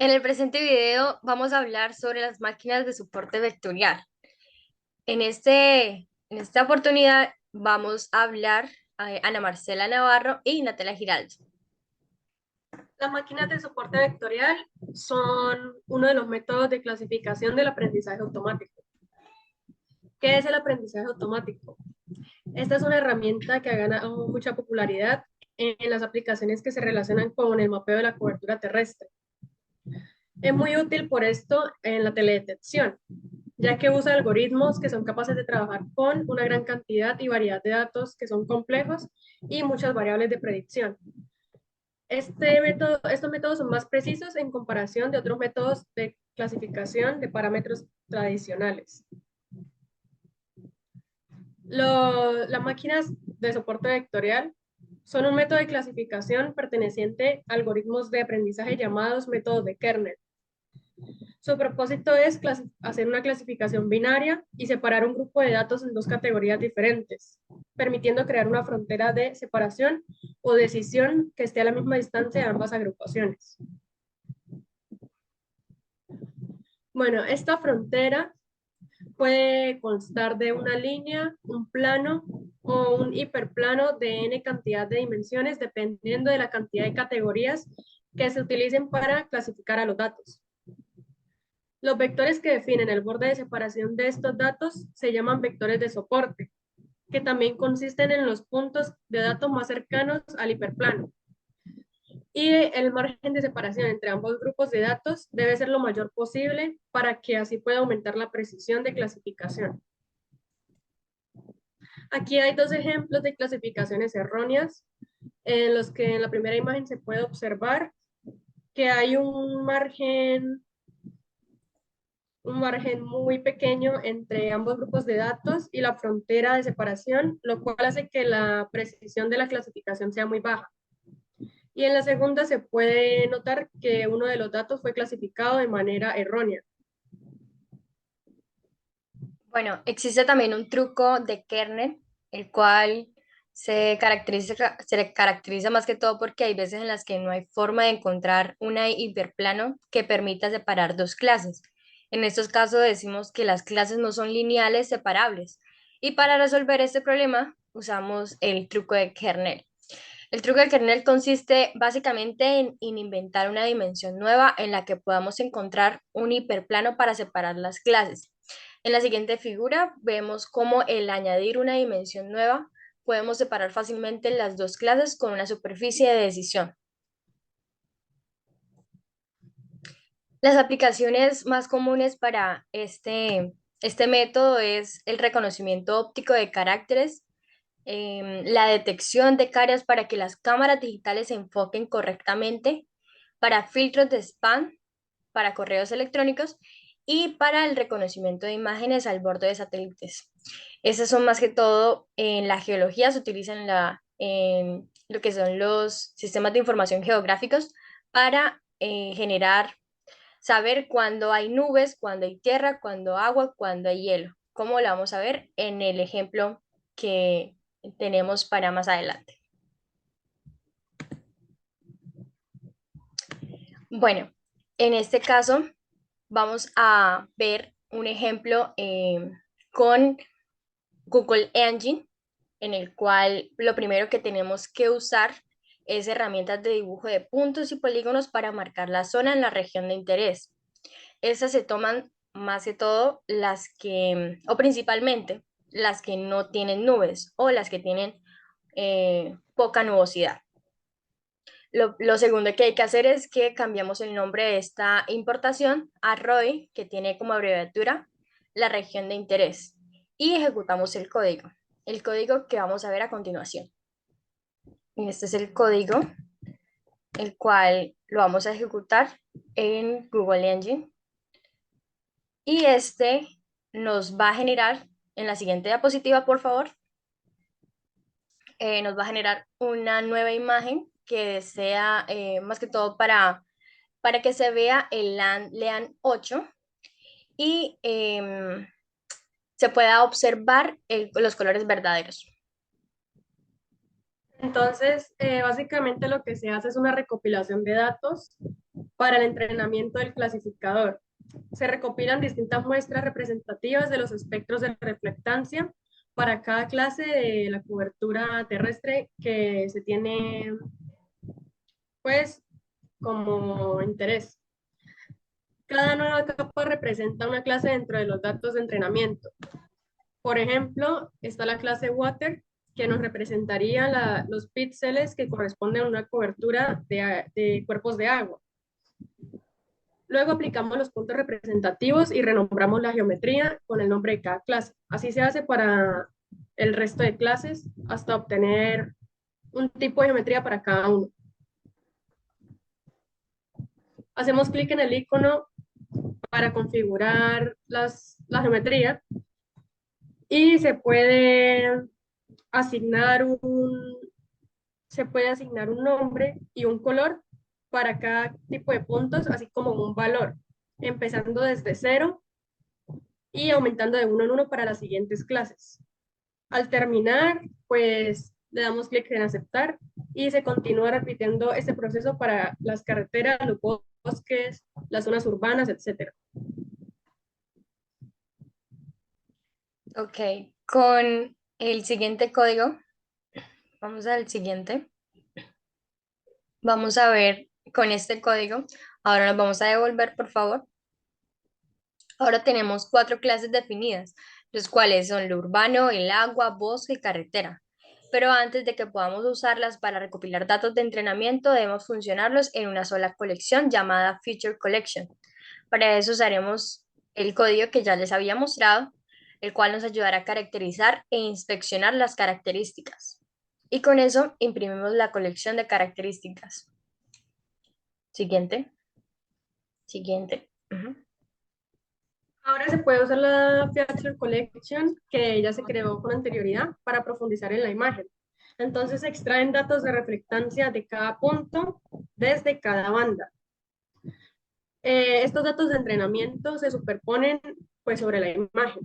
En el presente video vamos a hablar sobre las máquinas de soporte vectorial. En esta oportunidad vamos a hablar Ana Marcela Navarro y Natalia Giraldo. Las máquinas de soporte vectorial son uno de los métodos de clasificación del aprendizaje automático. ¿Qué es el aprendizaje automático? Esta es una herramienta que ha ganado mucha popularidad en las aplicaciones que se relacionan con el mapeo de la cobertura terrestre. Es muy útil por esto en la teledetección, ya que usa algoritmos que son capaces de trabajar con una gran cantidad y variedad de datos que son complejos y muchas variables de predicción. Estos métodos son más precisos en comparación de otros métodos de clasificación de parámetros tradicionales. Las máquinas de soporte vectorial son un método de clasificación perteneciente a algoritmos de aprendizaje llamados métodos de kernel. Su propósito es hacer una clasificación binaria y separar un grupo de datos en dos categorías diferentes, permitiendo crear una frontera de separación o decisión que esté a la misma distancia de ambas agrupaciones. Bueno, esta frontera puede constar de una línea, un plano o un hiperplano de n cantidad de dimensiones, dependiendo de la cantidad de categorías que se utilicen para clasificar a los datos. Los vectores que definen el borde de separación de estos datos se llaman vectores de soporte, que también consisten en los puntos de datos más cercanos al hiperplano. Y el margen de separación entre ambos grupos de datos debe ser lo mayor posible para que así pueda aumentar la precisión de clasificación. Aquí hay dos ejemplos de clasificaciones erróneas en los que en la primera imagen se puede observar que hay un margen muy pequeño entre ambos grupos de datos y la frontera de separación, lo cual hace que la precisión de la clasificación sea muy baja. Y en la segunda se puede notar que uno de los datos fue clasificado de manera errónea. Bueno, existe también un truco de kernel, el cual se caracteriza más que todo porque hay veces en las que no hay forma de encontrar un hiperplano que permita separar dos clases. En estos casos decimos que las clases no son lineales separables. Y para resolver este problema usamos el truco de kernel. El truco de kernel consiste básicamente en inventar una dimensión nueva en la que podamos encontrar un hiperplano para separar las clases. En la siguiente figura vemos cómo el añadir una dimensión nueva podemos separar fácilmente las dos clases con una superficie de decisión. Las aplicaciones más comunes para este método es el reconocimiento óptico de caracteres, la detección de caras para que las cámaras digitales se enfoquen correctamente, para filtros de spam, para correos electrónicos y para el reconocimiento de imágenes al borde de satélites. Esas son más que todo en la geología, se utilizan en lo que son los sistemas de información geográficos para saber cuándo hay nubes, cuándo hay tierra, cuándo agua, cuándo hay hielo. ¿Cómo lo vamos a ver en el ejemplo que tenemos para más adelante? Bueno, en este caso vamos a ver un ejemplo con Google Engine, en el cual lo primero que tenemos que usar es herramientas de dibujo de puntos y polígonos para marcar la zona en la región de interés. Estas se toman más que todo o principalmente, las que no tienen nubes o las que tienen poca nubosidad. Lo segundo que hay que hacer es que cambiamos el nombre de esta importación a ROI, que tiene como abreviatura la región de interés, y ejecutamos el código. El código que vamos a ver a continuación. Y este es el código, el cual lo vamos a ejecutar en Google Engine. Y este nos va a generar, en la siguiente diapositiva, por favor, nos va a generar una nueva imagen que sea más que todo para que se vea el LAN 8 y se pueda observar los colores verdaderos. Entonces, básicamente lo que se hace es una recopilación de datos para el entrenamiento del clasificador. Se recopilan distintas muestras representativas de los espectros de reflectancia para cada clase de la cobertura terrestre que se tiene, pues, como interés. Cada nueva capa representa una clase dentro de los datos de entrenamiento. Por ejemplo, está la clase Water, que nos representaría los píxeles que corresponden a una cobertura de cuerpos de agua. Luego aplicamos los puntos representativos y renombramos la geometría con el nombre de cada clase. Así se hace para el resto de clases hasta obtener un tipo de geometría para cada uno. Hacemos clic en el icono para configurar la geometría y se puede asignar un nombre y un color para cada tipo de puntos, así como un valor, empezando desde 0 y aumentando de 1 en 1 para las siguientes clases. Al terminar, pues le damos clic en aceptar y se continúa repitiendo este proceso para las carreteras, los bosques, las zonas urbanas, etc. Ok, con el siguiente código, vamos al siguiente. Vamos a ver con este código. Ahora nos vamos a devolver, por favor. Ahora tenemos 4 clases definidas, los cuales son lo urbano, el agua, bosque y carretera. Pero antes de que podamos usarlas para recopilar datos de entrenamiento, debemos funcionarlos en una sola colección llamada Feature Collection. Para eso usaremos el código que ya les había mostrado, el cual nos ayudará a caracterizar e inspeccionar las características. Y con eso imprimimos la colección de características. Siguiente, siguiente. Ujú. Ahora se puede usar la Feature Collection que ya se creó con anterioridad para profundizar en la imagen. Entonces se extraen datos de reflectancia de cada punto desde cada banda. Estos datos de entrenamiento se superponen pues sobre la imagen.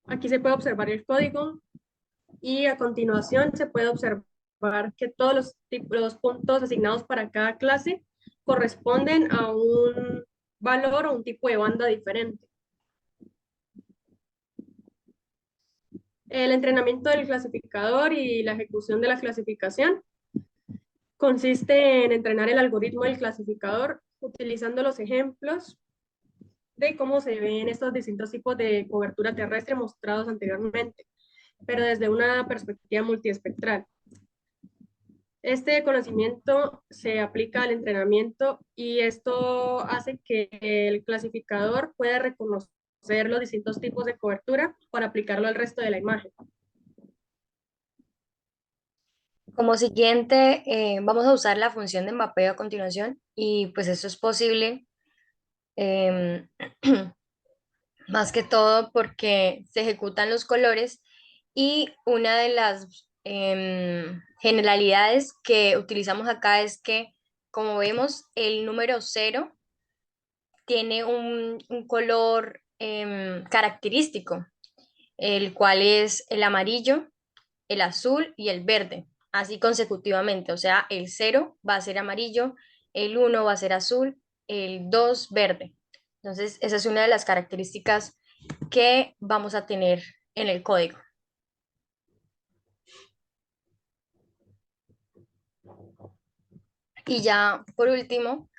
Aquí se puede observar el código y a continuación se puede observar que todos los puntos asignados para cada clase corresponden a un valor o un tipo de banda diferente. El entrenamiento del clasificador y la ejecución de la clasificación consiste en entrenar el algoritmo del clasificador utilizando los ejemplos de cómo se ven estos distintos tipos de cobertura terrestre mostrados anteriormente, pero desde una perspectiva multiespectral. Este conocimiento se aplica al entrenamiento y esto hace que el clasificador pueda reconocer los distintos tipos de cobertura para aplicarlo al resto de la imagen. Como siguiente, vamos a usar la función de mapeo a continuación y pues esto es posible em, más que todo porque se ejecutan los colores y una de las generalidades que utilizamos acá es que, como vemos, el número 0 tiene un color característico, el cual es el amarillo, el azul y el verde, así consecutivamente. O sea, el 0 va a ser amarillo, el 1 va a ser azul, el 2 verde. Entonces, esa es una de las características que vamos a tener en el código. Y ya por último,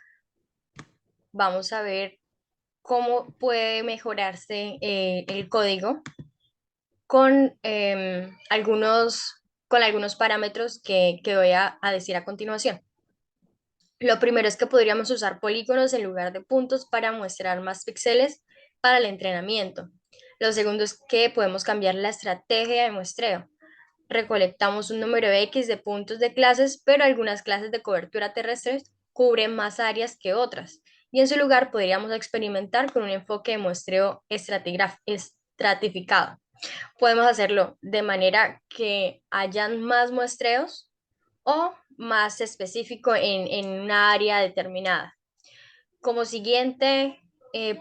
vamos a ver cómo puede mejorarse el código con, con algunos parámetros que voy a decir a continuación. Lo primero es que podríamos usar polígonos en lugar de puntos para mostrar más píxeles para el entrenamiento. Lo segundo es que podemos cambiar la estrategia de muestreo. Recolectamos un número X de puntos de clases, pero algunas clases de cobertura terrestre cubren más áreas que otras. Y en su lugar podríamos experimentar con un enfoque de muestreo estratificado. Podemos hacerlo de manera que hayan más muestreos o más específico en una área determinada. Como siguiente,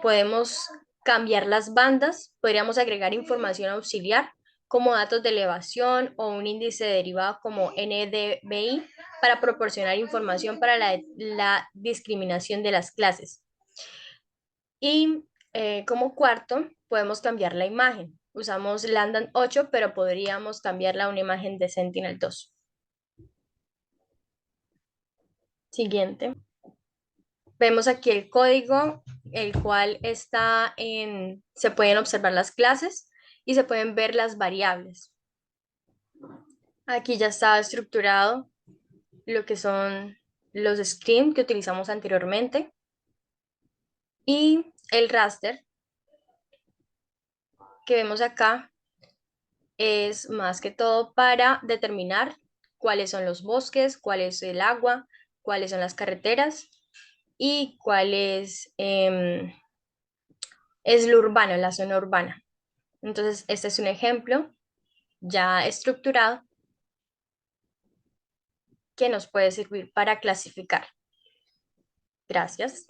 podemos cambiar las bandas, podríamos agregar información auxiliar, como datos de elevación o un índice derivado como NDVI para proporcionar información para la discriminación de las clases. Y como cuarto, podemos cambiar la imagen. Usamos Landan 8, pero podríamos cambiarla a una imagen de Sentinel-2. Siguiente. Vemos aquí el código, el cual se pueden observar las clases y se pueden ver las variables. Aquí ya está estructurado lo que son los streams que utilizamos anteriormente y el raster que vemos acá es más que todo para determinar cuáles son los bosques, cuál es el agua, cuáles son las carreteras y cuál es lo urbano, la zona urbana. Entonces, este es un ejemplo ya estructurado que nos puede servir para clasificar. Gracias.